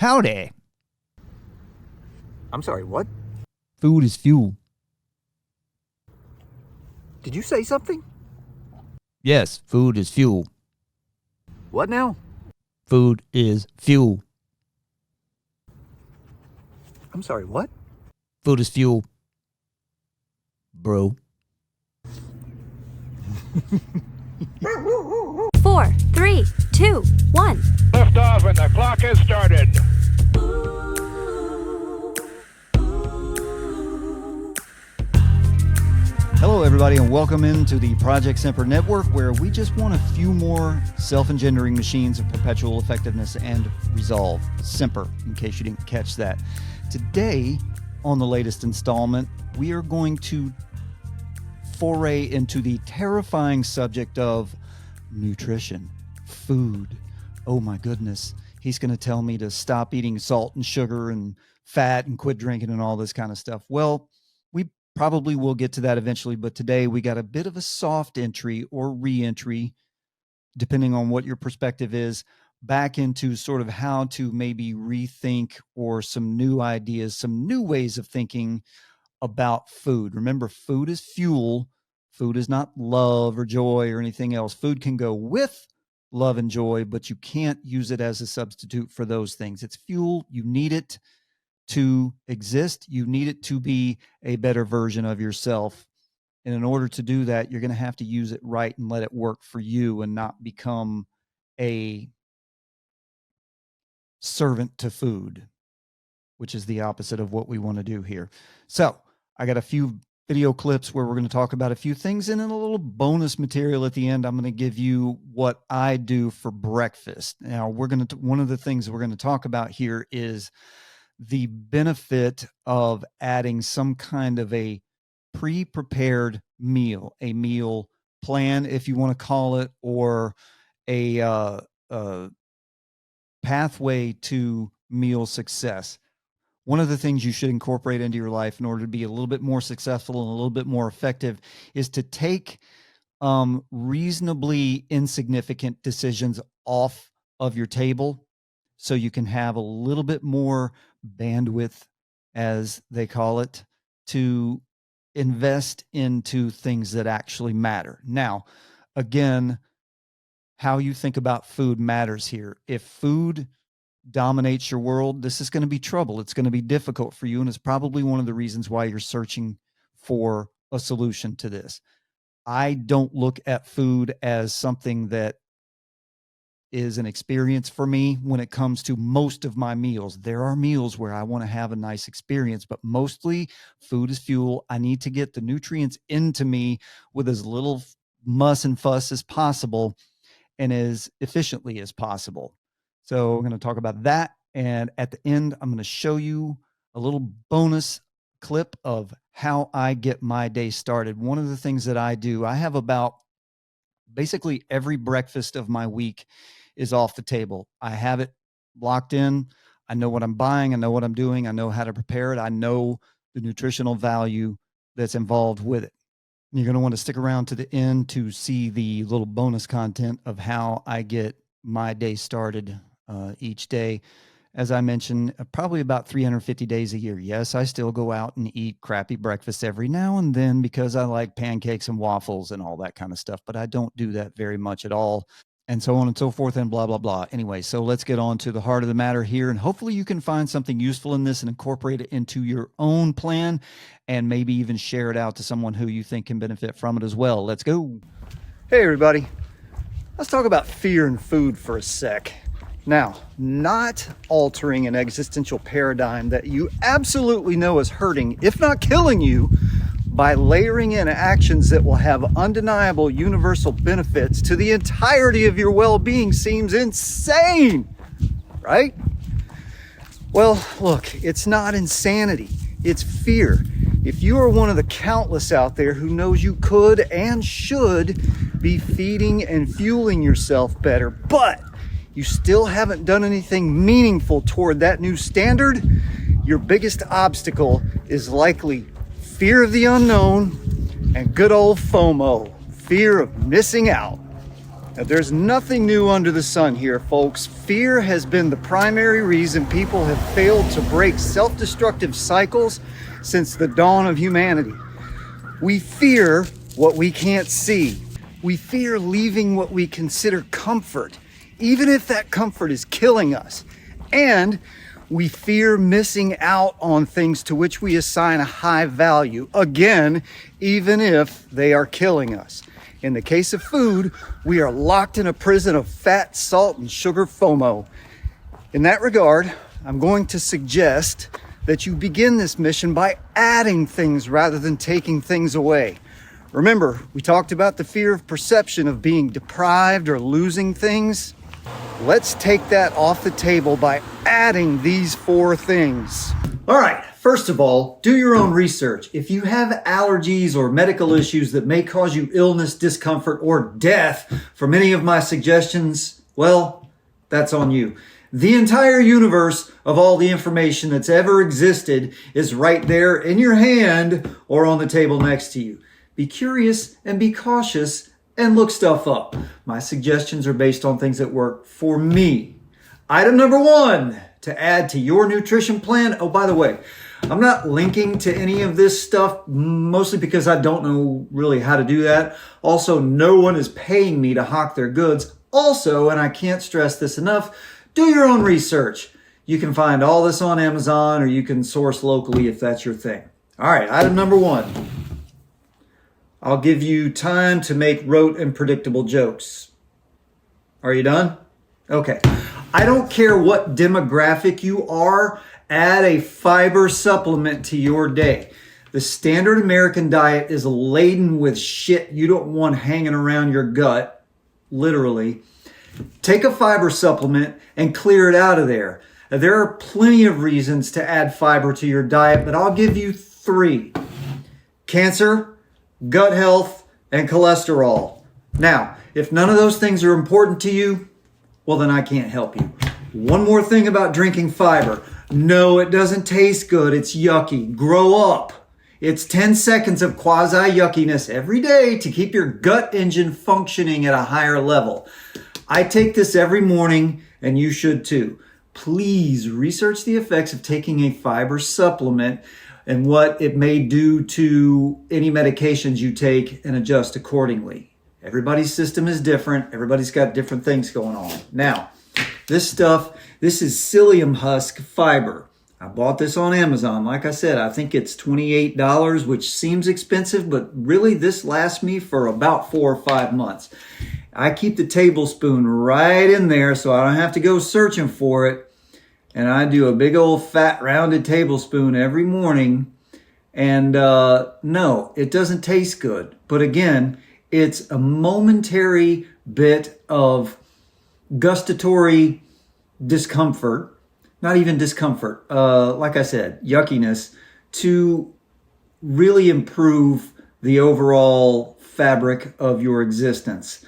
Howdy. I'm sorry, what? Food is fuel. Did you say something? Yes, food is fuel. What now? Food is fuel. I'm sorry, what? Food is fuel. Bro. 4, 3, 2, 1. Liftoff and the clock has started. Hello, everybody, and welcome into the Project Semper Network, where we just want a few more self-engendering machines of perpetual effectiveness and resolve. Semper, in case you didn't catch that. Today, on the latest installment, we are going to foray into the terrifying subject of nutrition, food. Oh my goodness. He's going to tell me to stop eating salt and sugar and fat and quit drinking and all this kind of stuff. Well, we probably will get to that eventually, but today we got a bit of a soft entry or re-entry, depending on what your perspective is, back into sort of how to maybe rethink or some new ideas, some new ways of thinking about food. Remember, food is fuel. Food is not love or joy or anything else. Food can go with love and joy, but you can't use it as a substitute for those things. It's fuel. You need it to exist. You need it to be a better version of yourself. And in order to do that, you're going to have to use it right and let it work for you and not become a servant to food, which is the opposite of what we want to do here. So I got a few video clips where we're going to talk about a few things, and then a little bonus material at the end. I'm going to give you what I do for breakfast. Now, one of the things we're going to talk about here is the benefit of adding some kind of a pre-prepared meal, a meal plan, if you want to call it, or a pathway to meal success. One of the things you should incorporate into your life in order to be a little bit more successful and a little bit more effective is to take reasonably insignificant decisions off of your table so you can have a little bit more bandwidth, as they call it, to invest into things that actually matter. Now, again, how you think about food matters here. If food dominates your world, this is going to be trouble. It's going to be difficult for you, and it's probably one of the reasons why you're searching for a solution to this. I don't look at food as something that is an experience for me when it comes to most of my meals. There are meals where I want to have a nice experience, but mostly food is fuel. I need to get the nutrients into me with as little muss and fuss as possible and as efficiently as possible. So we're going to talk about that. And at the end, I'm going to show you a little bonus clip of how I get my day started. One of the things that I do, I have about basically every breakfast of my week is off the table. I have it locked in. I know what I'm buying. I know what I'm doing. I know how to prepare it. I know the nutritional value that's involved with it. You're going to want to stick around to the end to see the little bonus content of how I get my day started each day. As I mentioned, probably about 350 days a year. Yes, I still go out and eat crappy breakfast every now and then because I like pancakes and waffles and all that kind of stuff, but I don't do that very much at all, and so on and so forth and blah, blah, blah. Anyway, so let's get on to the heart of the matter here, and hopefully you can find something useful in this and incorporate it into your own plan and maybe even share it out to someone who you think can benefit from it as well. Let's go. Hey, everybody. Let's talk about fear and food for a sec. Now, not altering an existential paradigm that you absolutely know is hurting, if not killing you, by layering in actions that will have undeniable universal benefits to the entirety of your well-being seems insane, right? Well, look, it's not insanity, it's fear. If you are one of the countless out there who knows you could and should be feeding and fueling yourself better, but you still haven't done anything meaningful toward that new standard, your biggest obstacle is likely fear of the unknown and good old FOMO, fear of missing out. Now, there's nothing new under the sun here, folks. Fear has been the primary reason people have failed to break self-destructive cycles since the dawn of humanity. We fear what we can't see. We fear leaving what we consider comfort, even if that comfort is killing us. And we fear missing out on things to which we assign a high value, again, even if they are killing us. In the case of food, we are locked in a prison of fat, salt, and sugar FOMO. In that regard, I'm going to suggest that you begin this mission by adding things rather than taking things away. Remember, we talked about the fear of perception of being deprived or losing things. Let's take that off the table by adding these 4 things. All right, first of all, do your own research. If you have allergies or medical issues that may cause you illness, discomfort, or death from any of my suggestions, well, that's on you. The entire universe of all the information that's ever existed is right there in your hand or on the table next to you. Be curious and be cautious and look stuff up. My suggestions are based on things that work for me. Item number 1 to add to your nutrition plan. Oh, by the way, I'm not linking to any of this stuff, mostly because I don't know really how to do that. Also, no one is paying me to hawk their goods. Also, and I can't stress this enough, do your own research. You can find all this on Amazon or you can source locally if that's your thing. All right, item number 1. I'll give you time to make rote and predictable jokes. Are you done? Okay. I don't care what demographic you are, add a fiber supplement to your day. The standard American diet is laden with shit you don't want hanging around your gut, literally. Take a fiber supplement and clear it out of there. There are plenty of reasons to add fiber to your diet, but I'll give you 3. Cancer, gut health, and cholesterol. Now, if none of those things are important to you, well, then I can't help you. One more thing about drinking fiber. No, it doesn't taste good. It's yucky. Grow up. It's 10 seconds of quasi-yuckiness every day to keep your gut engine functioning at a higher level. I take this every morning, and you should too. Please research the effects of taking a fiber supplement and what it may do to any medications you take and adjust accordingly. Everybody's system is different. Everybody's got different things going on. Now, this is psyllium husk fiber. I bought this on Amazon. Like I said, I think it's $28, which seems expensive, but really this lasts me for about 4 or 5 months. I keep the tablespoon right in there so I don't have to go searching for it. And I do a big old fat rounded tablespoon every morning. And no, it doesn't taste good. But again, it's a momentary bit of gustatory discomfort, not even discomfort, like I said, yuckiness, to really improve the overall fabric of your existence.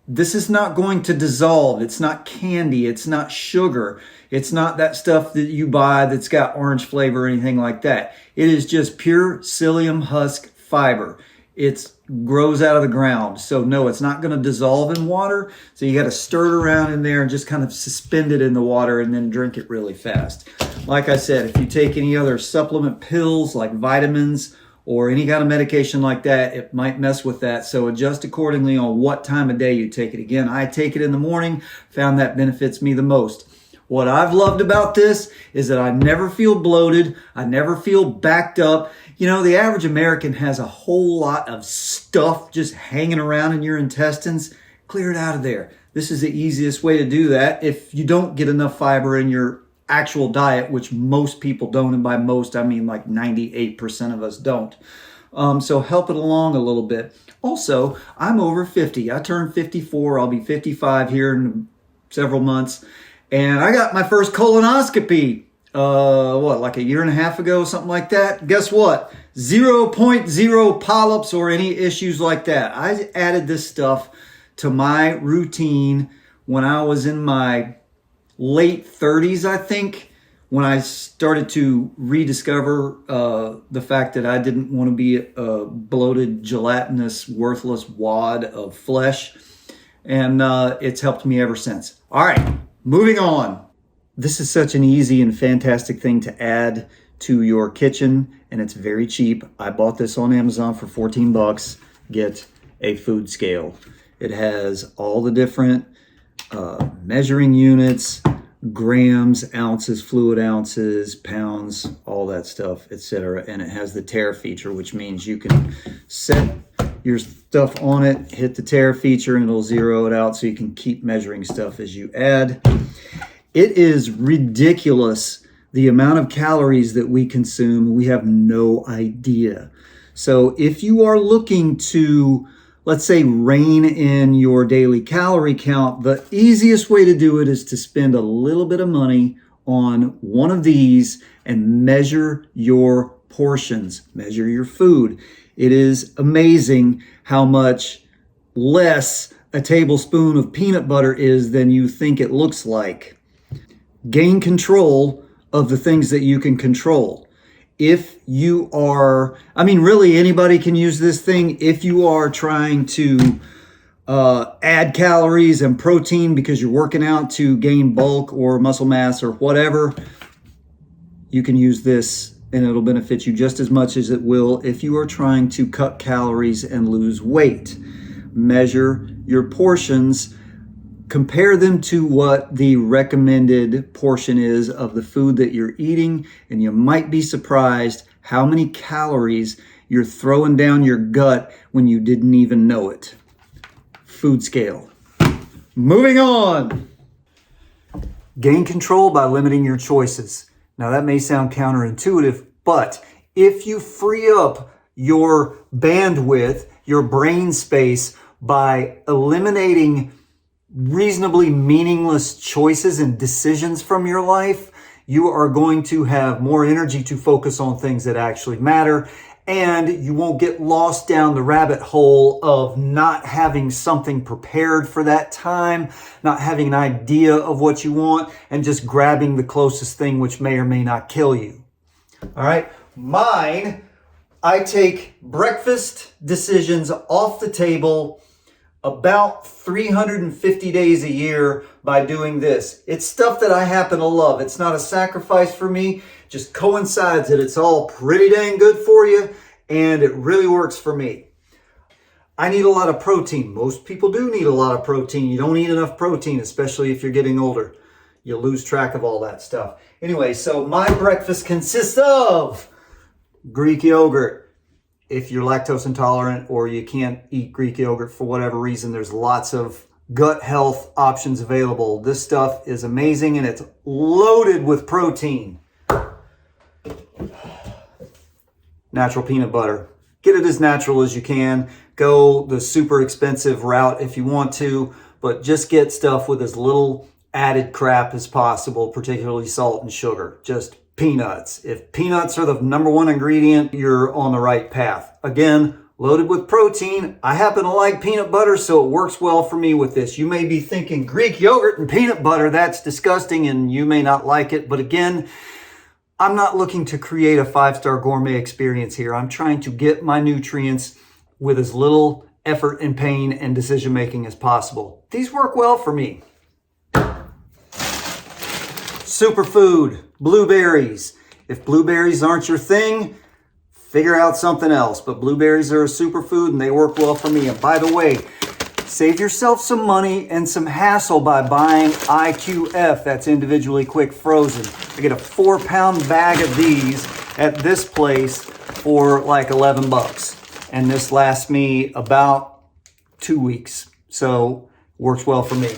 This is not going to dissolve. It's not candy. It's not sugar. It's not that stuff that you buy that's got orange flavor or anything like that. It is just pure psyllium husk fiber. It grows out of the ground. So no, it's not going to dissolve in water. So you got to stir it around in there and just kind of suspend it in the water and then drink it really fast. Like I said, if you take any other supplement pills like vitamins or any kind of medication like that, it might mess with that. So adjust accordingly on what time of day you take it. Again, I take it in the morning, found that benefits me the most. What I've loved about this is that I never feel bloated. I never feel backed up. You know, the average American has a whole lot of stuff just hanging around in your intestines. Clear it out of there. This is the easiest way to do that if you don't get enough fiber in your actual diet, which most people don't, and by most I mean like 98% of us don't. So help it along a little bit. Also, I'm over 50. I turned 54. I'll be 55 here in several months. And I got my first colonoscopy, like a year and a half ago, something like that. Guess what? 0.0 polyps or any issues like that. I added this stuff to my routine when I was in my late 30s, I think, when I started to rediscover the fact that I didn't want to be a bloated, gelatinous, worthless wad of flesh. and it's helped me ever since. All right, moving on. This is such an easy and fantastic thing to add to your kitchen, and it's very cheap. I bought this on Amazon for 14 bucks. Get a food scale. It has all the different measuring units, grams, ounces, fluid ounces, pounds, all that stuff, etc. And it has the tare feature, which means you can set your stuff on it, hit the tare feature, and it'll zero it out so you can keep measuring stuff as you add. It is ridiculous the amount of calories that we consume. We have no idea. So if you are looking to, let's say, rein in your daily calorie count, the easiest way to do it is to spend a little bit of money on one of these and measure your portions, measure your food. It is amazing how much less a tablespoon of peanut butter is than you think it looks like. Gain control of the things that you can control. If you are, really anybody can use this thing. If you are trying to add calories and protein because you're working out to gain bulk or muscle mass or whatever, you can use this and it'll benefit you just as much as it will if you are trying to cut calories and lose weight. Measure your portions. Compare them to what the recommended portion is of the food that you're eating, and you might be surprised how many calories you're throwing down your gut when you didn't even know it. Food scale. Moving on. Gain control by limiting your choices. Now that may sound counterintuitive, but if you free up your bandwidth, your brain space by eliminating reasonably meaningless choices and decisions from your life, you are going to have more energy to focus on things that actually matter, and you won't get lost down the rabbit hole of not having something prepared for that time, not having an idea of what you want, and just grabbing the closest thing which may or may not kill you. All right, mine, I take breakfast decisions off the table about 350 days a year by doing this. It's stuff that I happen to love. It's not a sacrifice for me, just coincides that it's all pretty dang good for you, and it really works for me. I need a lot of protein. Most people do need a lot of protein. You don't eat enough protein, especially if you're getting older. You lose track of all that stuff. Anyway, so my breakfast consists of Greek yogurt. If you're lactose intolerant or you can't eat Greek yogurt for whatever reason, there's lots of gut health options available. This stuff is amazing and it's loaded with protein. Natural peanut butter. Get it as natural as you can. Go the super expensive route if you want to, but just get stuff with as little added crap as possible, particularly salt and sugar. Just peanuts. If peanuts are the number one ingredient, you're on the right path. Again, loaded with protein. I happen to like peanut butter, so it works well for me with this. You may be thinking Greek yogurt and peanut butter, that's disgusting, and you may not like it. But again, I'm not looking to create a 5-star gourmet experience here. I'm trying to get my nutrients with as little effort and pain and decision making as possible. These work well for me. Superfood, blueberries. If blueberries aren't your thing, figure out something else. But blueberries are a superfood and they work well for me. And by the way, save yourself some money and some hassle by buying IQF. That's individually quick frozen. I get a 4-pound bag of these at this place for like 11 bucks. And this lasts me about 2 weeks. So works well for me.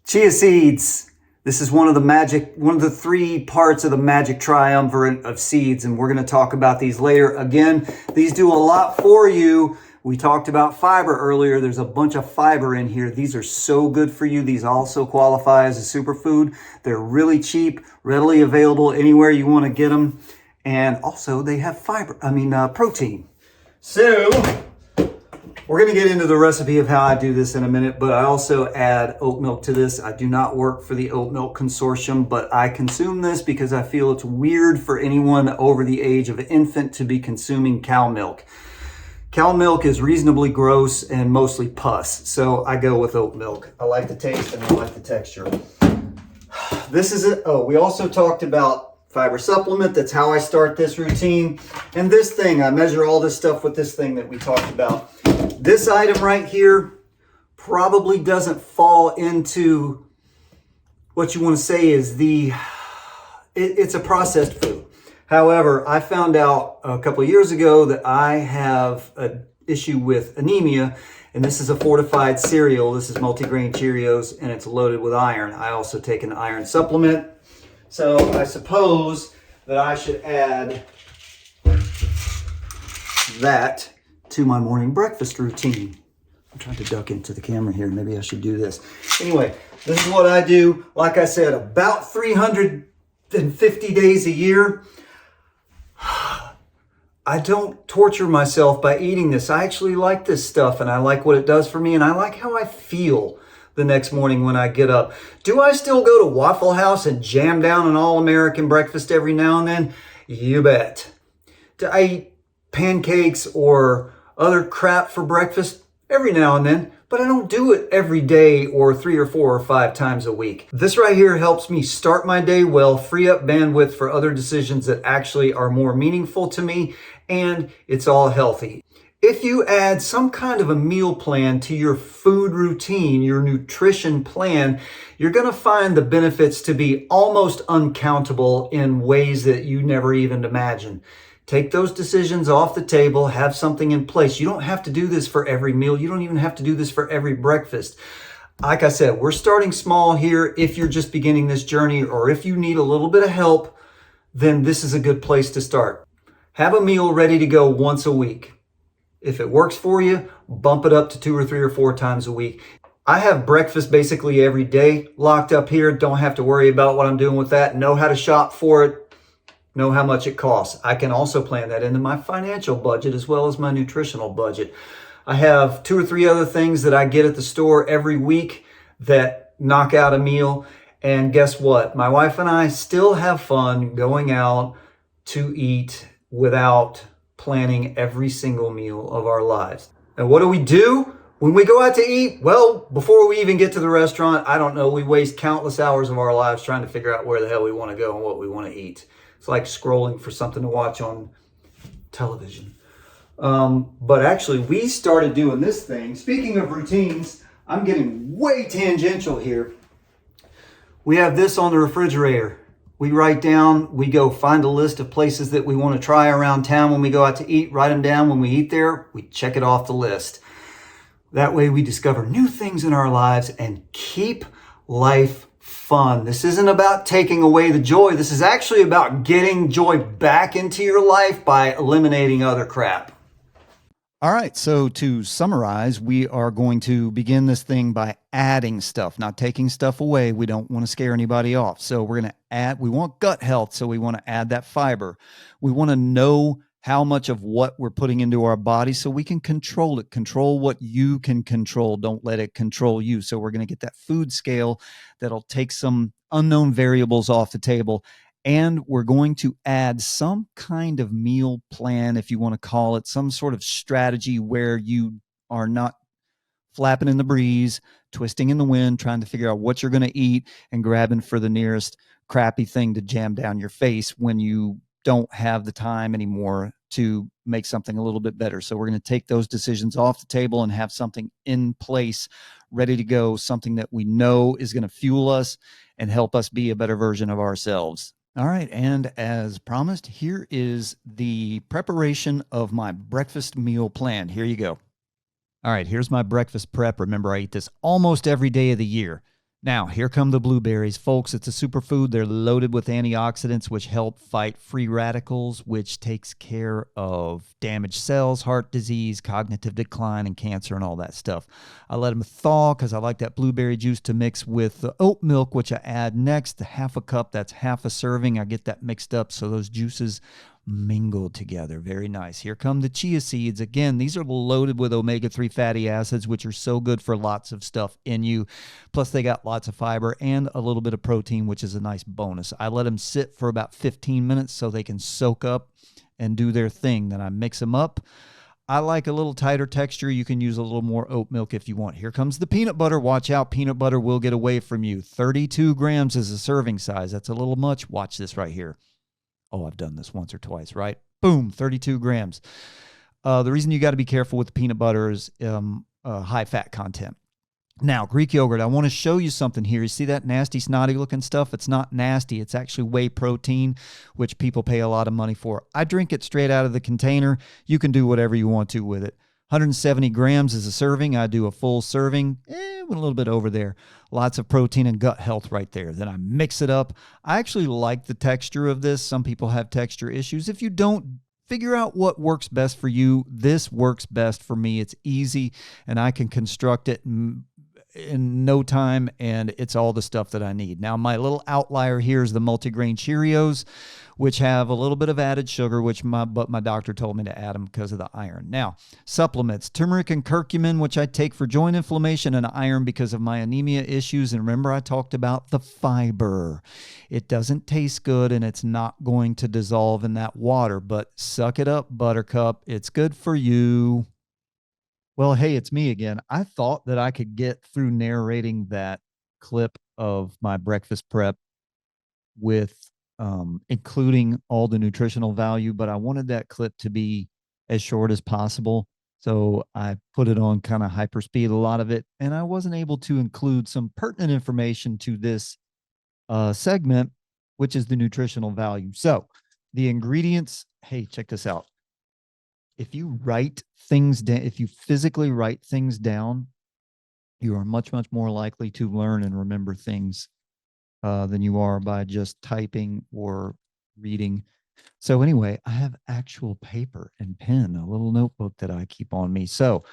Chia seeds. This is one of the 3 parts of the magic triumvirate of seeds, and we're going to talk about these later. Again, these do a lot for you. We talked about fiber earlier. There's a bunch of fiber in here. These are so good for you. These also qualify as a superfood. They're really cheap, readily available anywhere you want to get them, and also they have protein. So we're going to get into the recipe of how I do this in a minute, but I also add oat milk to this. I do not work for the Oat Milk Consortium, but I consume this because I feel it's weird for anyone over the age of infant to be consuming cow milk. Cow milk is reasonably gross and mostly pus, so I go with oat milk. I like the taste and I like the texture. This is it. Oh, we also talked about fiber supplement. That's how I start this routine. And this thing, I measure all this stuff with this thing that we talked about. This item right here probably doesn't fall into what you want to say is it's a processed food. However, I found out a couple of years ago that I have an issue with anemia, and this is a fortified cereal. This is multigrain Cheerios, and it's loaded with iron. I also take an iron supplement. So I suppose that I should add that to my morning breakfast routine. I'm trying to duck into the camera here. Maybe I should do this. Anyway, this is what I do. Like I said, about 350 days a year. I don't torture myself by eating this. I actually like this stuff, and I like what it does for me, and I like how I feel the next morning when I get up. Do I still go to Waffle House and jam down an all-American breakfast every now and then? You bet. Do I eat pancakes or other crap for breakfast? Every now and then, but I don't do it every day or 3 or 4 or 5 times a week. This right here helps me start my day well, free up bandwidth for other decisions that actually are more meaningful to me, and it's all healthy. If you add some kind of a meal plan to your food routine, your nutrition plan, you're going to find the benefits to be almost uncountable in ways that you never even imagined. Take those decisions off the table, have something in place. You don't have to do this for every meal. You don't even have to do this for every breakfast. Like I said, we're starting small here. If you're just beginning this journey, or if you need a little bit of help, then this is a good place to start. Have a meal ready to go once a week. If it works for you, bump it up to 2 or 3 or 4 times a week. I have breakfast basically every day locked up here. Don't have to worry about what I'm doing with that. Know how to shop for it. Know how much it costs. I can also plan that into my financial budget as well as my nutritional budget. I have 2 or 3 other things that I get at the store every week that knock out a meal. And guess what? My wife and I still have fun going out to eat without planning every single meal of our lives. And what do? When we go out to eat, well, before we even get to the restaurant, I don't know, we waste countless hours of our lives trying to figure out where the hell we want to go and what we want to eat. It's like scrolling for something to watch on television. But actually, we started doing this thing. Speaking of routines, I'm getting way tangential here. We have this on the refrigerator. We write down, we go find a list of places that we want to try around town when we go out to eat, write them down. When we eat there, we check it off the list. That way we discover new things in our lives and keep life fun. This isn't about taking away the joy. This is actually about getting joy back into your life by eliminating other crap. All right, so to summarize, we are going to begin this thing by adding stuff, not taking stuff away. We don't want to scare anybody off. So we're going to add, we want gut health, so we want to add that fiber. We want to know how much of what we're putting into our body so we can control it. Control what you can control. Don't let it control you. So we're going to get that food scale that'll take some unknown variables off the table. And we're going to add some kind of meal plan, if you want to call it, some sort of strategy where you are not flapping in the breeze, twisting in the wind, trying to figure out what you're going to eat and grabbing for the nearest crappy thing to jam down your face when you don't have the time anymore to make something a little bit better. So we're going to take those decisions off the table and have something in place, ready to go, something that we know is going to fuel us and help us be a better version of ourselves. All right, and as promised, here is the preparation of my breakfast meal plan. Here you go. All right, here's my breakfast prep. Remember, I eat this almost every day of the year. Now, here come the blueberries. Folks, it's a superfood. They're loaded with antioxidants, which help fight free radicals, which takes care of damaged cells, heart disease, cognitive decline, and cancer, and all that stuff. I let them thaw because I like that blueberry juice to mix with the oat milk, which I add next. Half a cup, that's half a serving. I get that mixed up so those juices mingle together. Very nice. Here come the chia seeds. Again, these are loaded with omega-3 fatty acids, which are so good for lots of stuff in you. Plus, they got lots of fiber and a little bit of protein, which is a nice bonus. I let them sit for about 15 minutes so they can soak up and do their thing. Then I mix them up. I like a little tighter texture. You can use a little more oat milk if you want. Here comes the peanut butter. Watch out. Peanut butter will get away from you. 32 grams is a serving size. That's a little much. Watch this right here. Oh, I've done this once or twice, right? Boom, 32 grams. The reason you got to be careful with the peanut butter is high fat content. Now, Greek yogurt, I want to show you something here. You see that nasty, snotty looking stuff? It's not nasty. It's actually whey protein, which people pay a lot of money for. I drink it straight out of the container. You can do whatever you want to with it. 170 grams is a serving. I do a full serving, went a little bit over there. Lots of protein and gut health right there. Then I mix it up. I actually like the texture of this. Some people have texture issues. If you don't, figure out what works best for you. This works best for me. It's easy, and I can construct it in no time, and it's all the stuff that I need. Now, my little outlier here is the multigrain Cheerios, which have a little bit of added sugar, but my doctor told me to add them because of the iron. Now, supplements, turmeric and curcumin, which I take for joint inflammation, and iron because of my anemia issues. And remember, I talked about the fiber. It doesn't taste good, and it's not going to dissolve in that water, but suck it up, Buttercup. It's good for you. Well, hey, it's me again. I thought that I could get through narrating that clip of my breakfast prep with including all the nutritional value, but I wanted that clip to be as short as possible. So I put it on kind of hyperspeed, a lot of it, and I wasn't able to include some pertinent information to this segment, which is the nutritional value. So the ingredients, hey, check this out. If you write things down, if you physically write things down, you are much, much more likely to learn and remember things than you are by just typing or reading. So anyway, I have actual paper and pen, a little notebook that I keep on me. So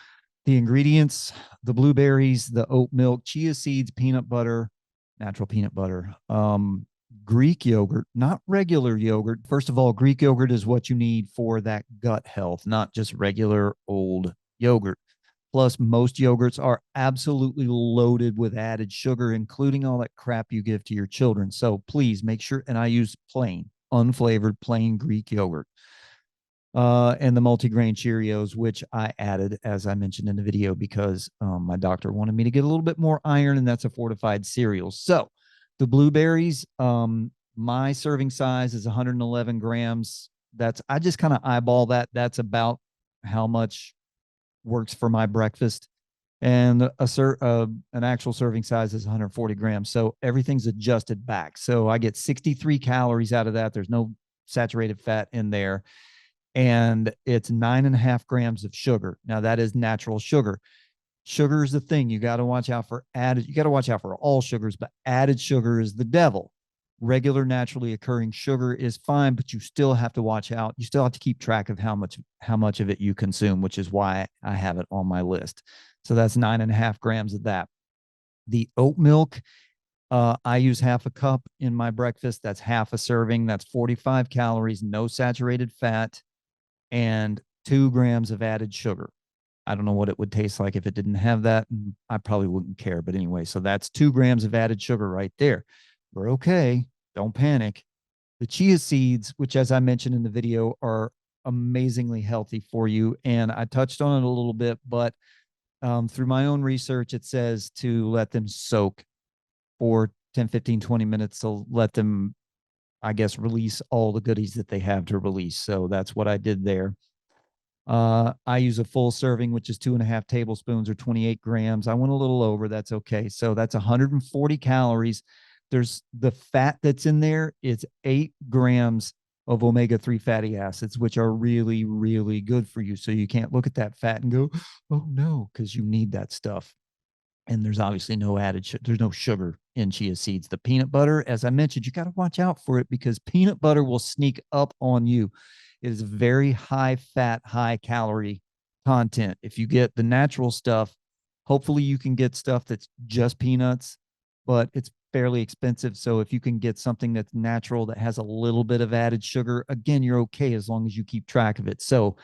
the ingredients, the blueberries, the oat milk, chia seeds, peanut butter, natural peanut butter, Greek yogurt, not regular yogurt. First of all, Greek yogurt is what you need for that gut health, not just regular old yogurt. Plus, most yogurts are absolutely loaded with added sugar, including all that crap you give to your children. So please make sure, and I use plain, unflavored, plain Greek yogurt. And the multigrain Cheerios, which I added, as I mentioned in the video, because my doctor wanted me to get a little bit more iron, and that's a fortified cereal. So the blueberries, my serving size is 111 grams. I just kind of eyeball that. That's about how much works for my breakfast. And an actual serving size is 140 grams. So everything's adjusted back. So I get 63 calories out of that. There's no saturated fat in there. And it's 9.5 grams of sugar. Now that is natural sugar. Sugar is the thing. You got to watch out for added. You got to watch out for all sugars, but added sugar is the devil. Regular, naturally occurring sugar is fine, but you still have to watch out. You still have to keep track of how much of it you consume, which is why I have it on my list. So that's 9.5 grams of that. The oat milk, I use half a cup in my breakfast. That's half a serving. That's 45 calories, no saturated fat, and 2 grams of added sugar. I don't know what it would taste like if it didn't have that. I probably wouldn't care. But anyway, so that's 2 grams of added sugar right there. We're okay. Don't panic. The chia seeds, which, as I mentioned in the video, are amazingly healthy for you. And I touched on it a little bit, but through my own research, it says to let them soak for 10, 15, 20 minutes to let them, I guess, release all the goodies that they have to release. So that's what I did there. I use a full serving, which is 2.5 tablespoons or 28 grams. I went a little over. That's okay. So that's 140 calories. There's the fat that's in there is 8 grams of omega-3 fatty acids, which are really, really good for you. So you can't look at that fat and go, oh no, because you need that stuff. And there's obviously no there's no sugar in chia seeds. The peanut butter, as I mentioned, you got to watch out for it because peanut butter will sneak up on you. It is very high fat, high calorie content. If you get the natural stuff, hopefully you can get stuff that's just peanuts, but it's fairly expensive. So if you can get something that's natural that has a little bit of added sugar, again, you're okay as long as you keep track of it. So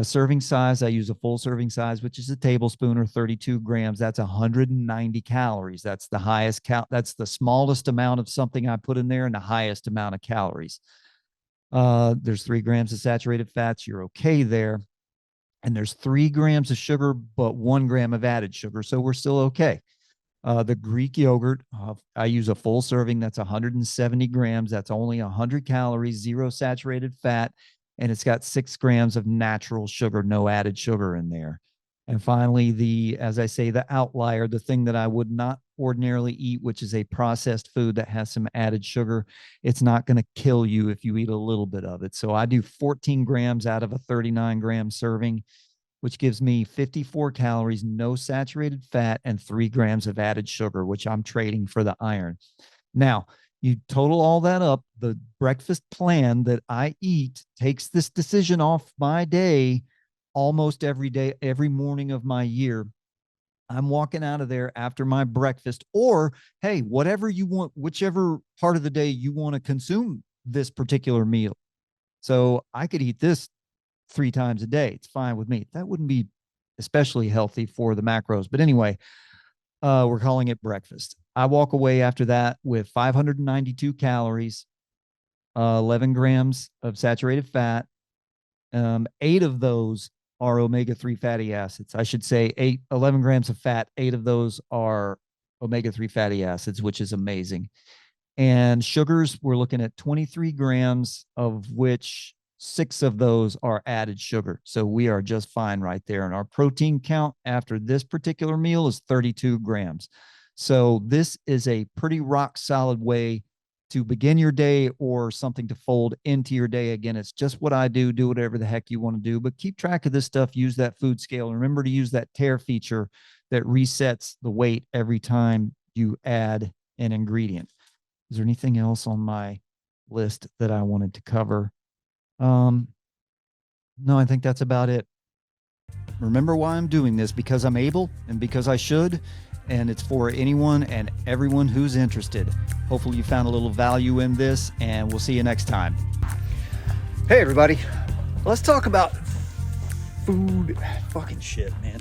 serving size, I use a full serving size, which is a tablespoon or 32 grams. That's 190 calories. That's the highest that's the smallest amount of something I put in there and the highest amount of calories. There's 3 grams of saturated fats. You're okay there. and there's 3 grams of sugar, but 1 gram of added sugar. So we're still okay. The Greek yogurt, I use a full serving. That's 170 grams. That's only 100 calories, 0 saturated fat, and it's got 6 grams of natural sugar, no added sugar in there. And finally, as I say, the outlier, the thing that I would not ordinarily eat, which is a processed food that has some added sugar. It's not going to kill you if you eat a little bit of it. So I do 14 grams out of a 39-gram serving, which gives me 54 calories, no saturated fat, and 3 grams of added sugar, which I'm trading for the iron. Now, you total all that up, the breakfast plan that I eat takes this decision off my day almost every day, every morning of my year. I'm walking out of there after my breakfast, or hey, whatever you want, whichever part of the day you want to consume this particular meal. So I could eat this 3 times a day. It's fine with me. That wouldn't be especially healthy for the macros. But anyway, we're calling it breakfast. I walk away after that with 592 calories, 11 grams of saturated fat. 8 of those are omega-3 fatty acids. I should say 11 grams of fat. 8 of those are omega-3 fatty acids, which is amazing. And sugars, we're looking at 23 grams, of which 6 of those are added sugar. So we are just fine right there. And our protein count after this particular meal is 32 grams. So this is a pretty rock solid way to begin your day, or something to fold into your day. Again, it's just what I do. Do whatever the heck you want to do, but keep track of this stuff. Use that food scale. Remember to use that tare feature that resets the weight every time you add an ingredient. Is there anything else on my list that I wanted to cover? No, I think that's about it. Remember why I'm doing this: because I'm able and because I should, and it's for anyone and everyone who's interested. Hopefully you found a little value in this, and we'll see you next time. Hey, everybody. Let's talk about food. Fucking shit, man.